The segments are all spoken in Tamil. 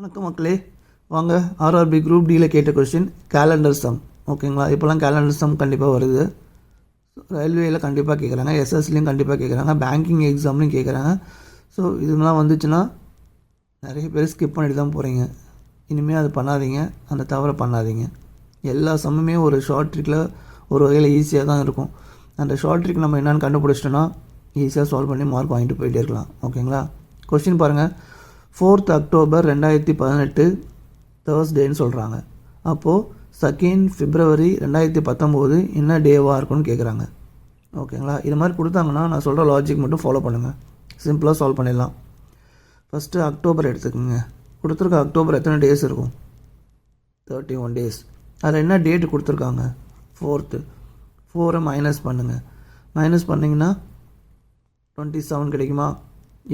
வணக்கம் மக்களே, வாங்க ஆர்ஆர்பி குரூப் டியில் கேட்ட கொஸ்டின் கேலண்டர் சம். ஓகேங்களா, இப்போலாம் கேலண்டர் சம் கண்டிப்பாக வருது. ரயில்வேயில் கண்டிப்பாக கேட்குறாங்க, எஸ்எஸ்லேயும் கண்டிப்பாக கேட்குறாங்க, பேங்கிங் எக்ஸாம்லையும் கேட்குறாங்க. ஸோ இதெல்லாம் வந்துச்சுன்னா நிறைய பேர் ஸ்கிப் பண்ணிட்டு தான் போகிறீங்க. இனிமேல் அது பண்ணாதீங்க, அந்த தவறை பண்ணாதீங்க. எல்லா சம்முமே ஒரு ஷார்ட் ட்ரிக்கில் ஒரு வகையில் ஈஸியாக தான் இருக்கும். அந்த ஷார்ட் ட்ரிக் நம்ம என்னென்னு கண்டுபிடிச்சிட்டோன்னா ஈஸியாக சால்வ் பண்ணி மார்க் வாங்கிட்டு போயிட்டே இருக்கலாம். ஓகேங்களா, கொஸ்டின் பாருங்கள். 4th அக்டோபர் 2018 தேர்ஸ்டேன்னு சொல்கிறாங்க. அப்போது 2nd February 2019 என்ன டேவாக இருக்குன்னு கேட்குறாங்க. ஓகேங்களா, இது மாதிரி கொடுத்தாங்கன்னா நான் சொல்கிற லாஜிக் மட்டும் ஃபாலோ பண்ணுங்கள், சிம்பிளாக சால்வ் பண்ணிடலாம். ஃபஸ்ட்டு அக்டோபர் எடுத்துக்கோங்க. கொடுத்துருக்க அக்டோபர் எத்தனை டேஸ் இருக்கும்? 31 டேஸ். அதில் என்ன டேட்டு கொடுத்துருக்காங்க? 4th. 4 மைனஸ் பண்ணுங்கள். மைனஸ் பண்ணிங்கன்னா 27 கிடைக்குமா?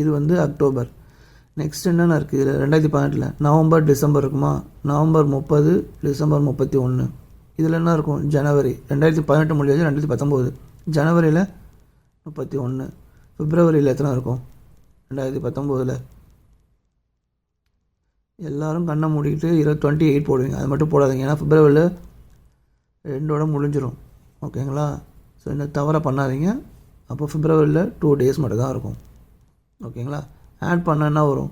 இது வந்து அக்டோபர். நெக்ஸ்ட் என்னென்ன இருக்குது இதில்? 2018 நவம்பர் டிசம்பர் இருக்குமா? November 30, December 31. இதில் என்ன இருக்கும்? ஜனவரி. 2018 முடியாது, 2019. ஜனவரியில் 31. பிப்ரவரியில் எத்தனை இருக்கும்? 2019. எல்லோரும் கண்ணை மூடிக்கிட்டு 28 போடுவீங்க, அது மட்டும் போடாதீங்க, ஏன்னா பிப்ரவரியில் 2ஓட முடிஞ்சிடும். ஓகேங்களா, ஸோ இந்த தவறை பண்ணாதீங்க. அப்போ பிப்ரவரியில் 2 டேஸ் மட்டும் தான் இருக்கும். ஓகேங்களா, ஆட் பண்ணனா வரும்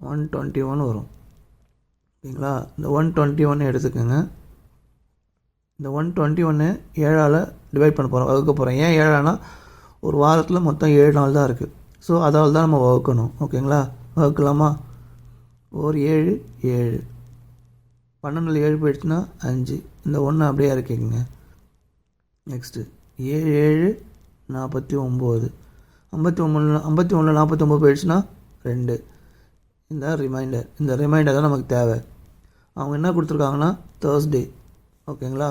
121 வரும். ஓகேங்களா, இந்த 121 எடுத்துக்கோங்க. இந்த 121 7ஆல் டிவைட் பண்ண போகிறோம், வகுக்க போகிறோம். ஏன் 7ஆனா ஒரு வாரத்தில் மொத்தம் 7 நாள் தான் இருக்குது. ஸோ அதால் தான் நம்ம வகுக்கணும். ஓகேங்களா, வகுக்கலாமா? ஒரு 7 7 12 7 போயிடுச்சுன்னா 5. இந்த 1 அப்படியே இருக்குங்க. நெக்ஸ்ட்டு 7 7 49. 51 49 போயிடுச்சுன்னா 2. இந்த ரிமைண்டர் தான் நமக்கு தேவை. அவங்க என்ன கொடுத்துருக்காங்கன்னா தேர்ஸ்டே. ஓகேங்களா,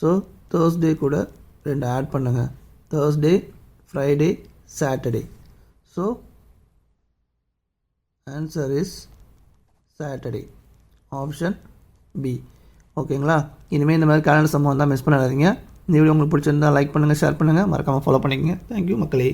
ஸோ தேர்ஸ்டே கூட 2 ஆட் பண்ணுங்கள். Thursday, Friday, Saturday. So answer is Saturday, option B. ஓகேங்களா, இனிமேல் இந்த மாதிரி கேலண்டர் சம்பவம் தான் மிஸ் பண்ணாதீங்க. இந்த வீடியோ உங்களுக்கு பிடிச்சிருந்தால் லைக் பண்ணுங்கள், ஷேர் பண்ணுங்கள், மறக்காமல் ஃபாலோ பண்ணிக்கங்க. தேங்க்யூ மக்களே.